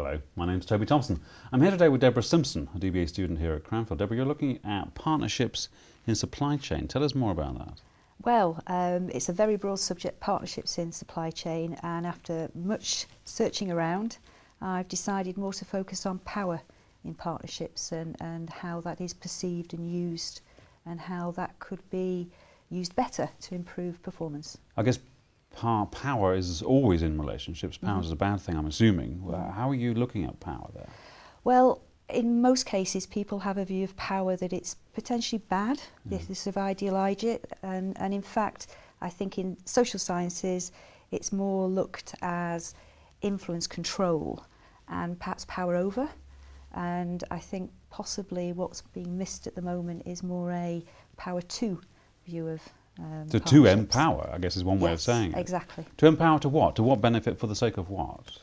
Hello, my name's Toby Thompson. I'm here today with Deborah Simpson, a DBA student here at Cranfield. Deborah, you're looking at partnerships in supply chain. Tell us more about that. Well, it's a very broad subject, partnerships in supply chain, and after much searching around, I've decided more to focus on power in partnerships and how that is perceived and used, and how that could be used better to improve performance. I guess power is always in relationships. Power is a bad thing, I'm assuming. How are you looking at power there? Well, in most cases, people have a view of power that it's potentially bad. They sort of idealise it, and in fact, I think in social sciences, it's more looked as influence, control, and perhaps power over. And I think possibly what's being missed at the moment is more a power to view of so to empower, I guess, is one way of saying it. Exactly. To empower to what? To what benefit, for the sake of what?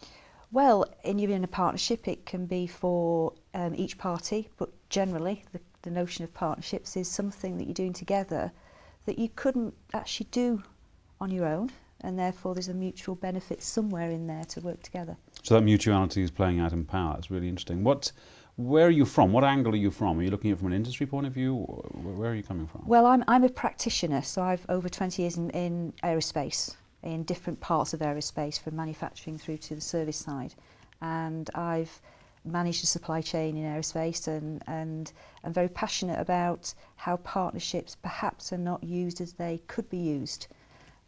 Well, in a partnership, it can be for each party, but generally the notion of partnerships is something that you're doing together that you couldn't actually do on your own, and therefore there's a mutual benefit somewhere in there to work together. So that mutuality is playing out in power. That's really interesting. Where are you from? What angle are you from? Are you looking at it from an industry point of view, or where are you coming from? Well, I'm a practitioner, so I've over 20 years in aerospace, in different parts of aerospace, from manufacturing through to the service side. And I've managed the supply chain in aerospace, and I'm very passionate about how partnerships perhaps are not used as they could be used.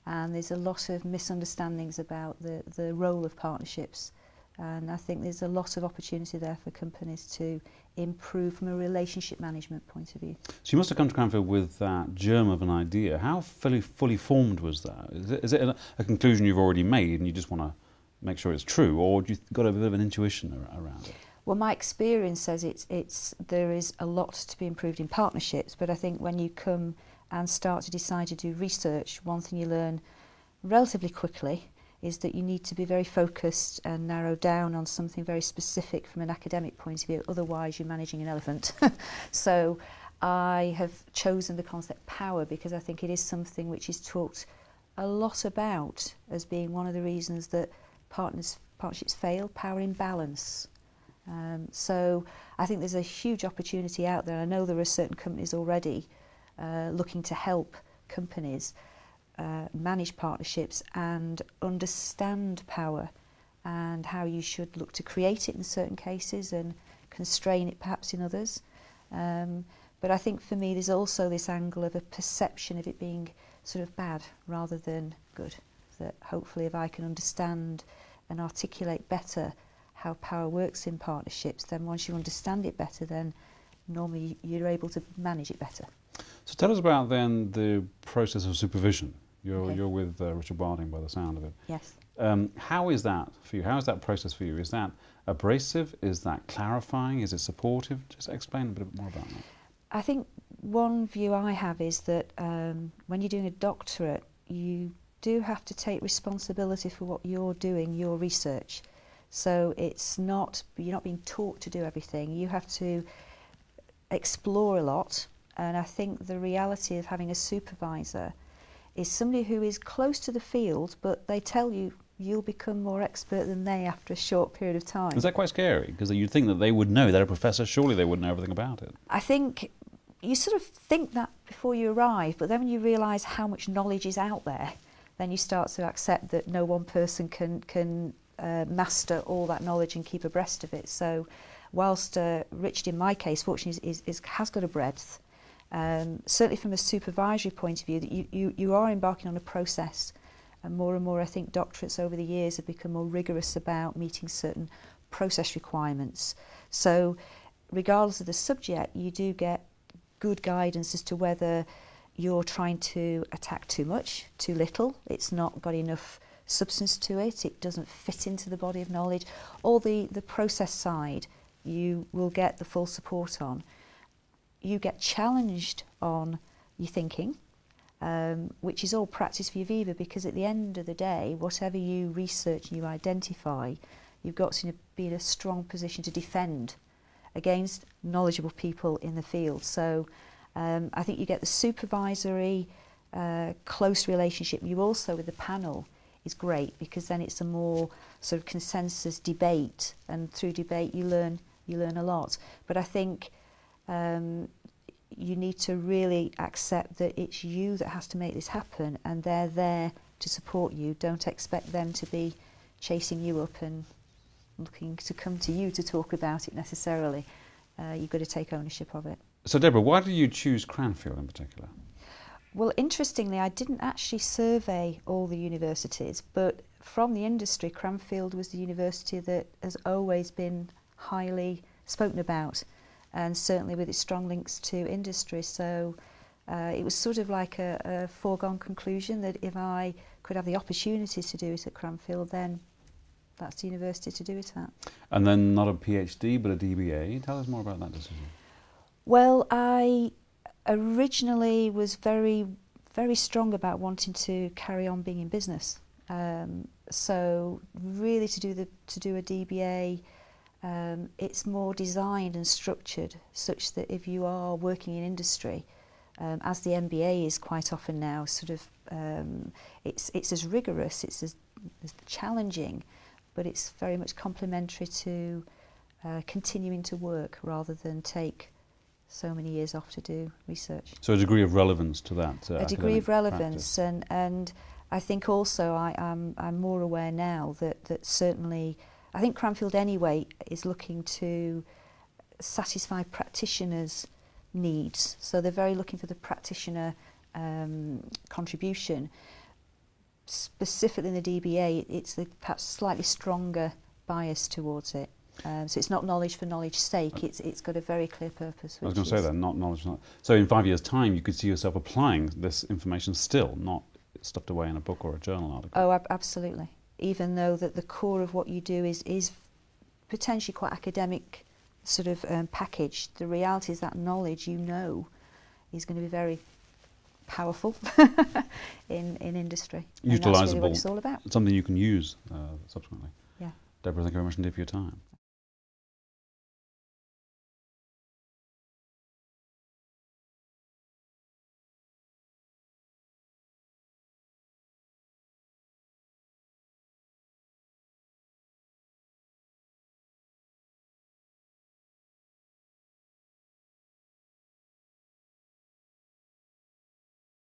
And there's a lot of misunderstandings about the role of partnerships. And I think there's a lot of opportunity there for companies to improve from a relationship management point of view. So you must have come to Cranfield with that germ of an idea. How fully formed was that? Is it a conclusion you've already made and you just want to make sure it's true, or do you got a bit of an intuition around it? Well, my experience says there is a lot to be improved in partnerships, but I think when you come and start to decide to do research, one thing you learn relatively quickly is that you need to be very focused and narrow down on something very specific from an academic point of view, otherwise you're managing an elephant. So I have chosen the concept power because I think it is something which is talked a lot about as being one of the reasons that partnerships fail, power imbalance. So I think there's a huge opportunity out there. I know there are certain companies already looking to help companies manage partnerships and understand power and how you should look to create it in certain cases and constrain it perhaps in others. But I think for me there's also this angle of a perception of it being sort of bad rather than good. That hopefully if I can understand and articulate better how power works in partnerships, then once you understand it better, then normally you're able to manage it better. So tell us about then the process of supervision. You're with Richard Barding by the sound of it. Yes. How is that for you? How is that process for you? Is that abrasive? Is that clarifying? Is it supportive? Just explain a bit more about that. I think one view I have is that when you're doing a doctorate, you do have to take responsibility for what you're doing, your research. So you're not being taught to do everything. You have to explore a lot. And I think the reality of having a supervisor is somebody who is close to the field, but they tell you you'll become more expert than they after a short period of time. Is that quite scary? Because you'd think that they would know. They're a professor, surely they would know everything about it. I think you sort of think that before you arrive, but then when you realise how much knowledge is out there, then you start to accept that no one person can master all that knowledge and keep abreast of it. So whilst Richard, in my case, fortunately, has got a breadth, certainly from a supervisory point of view, that you are embarking on a process, and more I think doctorates over the years have become more rigorous about meeting certain process requirements. So regardless of the subject, you do get good guidance as to whether you're trying to attack too much, too little, it's not got enough substance to it, it doesn't fit into the body of knowledge. All the process side you will get the full support on. You get challenged on your thinking, which is all practice for your Viva, because at the end of the day, whatever you research and you identify, you've got to be in a strong position to defend against knowledgeable people in the field. So I think you get the supervisory close relationship. You also, with the panel, is great, because then it's a more sort of consensus debate, and through debate you learn a lot. But I think you need to really accept that it's you that has to make this happen, and they're there to support you. Don't expect them to be chasing you up and looking to come to you to talk about it necessarily. You've got to take ownership of it. So Deborah, why did you choose Cranfield in particular? Well, interestingly, I didn't actually survey all the universities, but from the industry, Cranfield was the university that has always been highly spoken about, and certainly with its strong links to industry. So it was sort of like a foregone conclusion that if I could have the opportunity to do it at Cranfield, then that's the university to do it at. And then not a PhD, but a DBA. Tell us more about that decision. Well, I originally was very strong about wanting to carry on being in business. So really to do a DBA, it's more designed and structured such that if you are working in industry, as the MBA is quite often now, sort of it's as rigorous, it's as challenging, but it's very much complementary to continuing to work rather than take so many years off to do research. So a degree of relevance to that. A degree of relevance, practice. and I think also I'm more aware now that certainly, I think Cranfield anyway is looking to satisfy practitioners' needs. So they're very looking for the practitioner contribution. Specifically in the DBA, it's the perhaps slightly stronger bias towards it. So it's not knowledge for knowledge's sake, it's got a very clear purpose. I was going to say that, not knowledge. So in 5 years' time, you could see yourself applying this information still, not stuffed away in a book or a journal article. Oh, absolutely. Even though that the core of what you do is potentially quite academic sort of packaged, the reality is that knowledge is going to be very powerful in industry. Utilisable. And that's really what it's all about. Something you can use subsequently. Yeah. Deborah, thank you very much indeed for your time.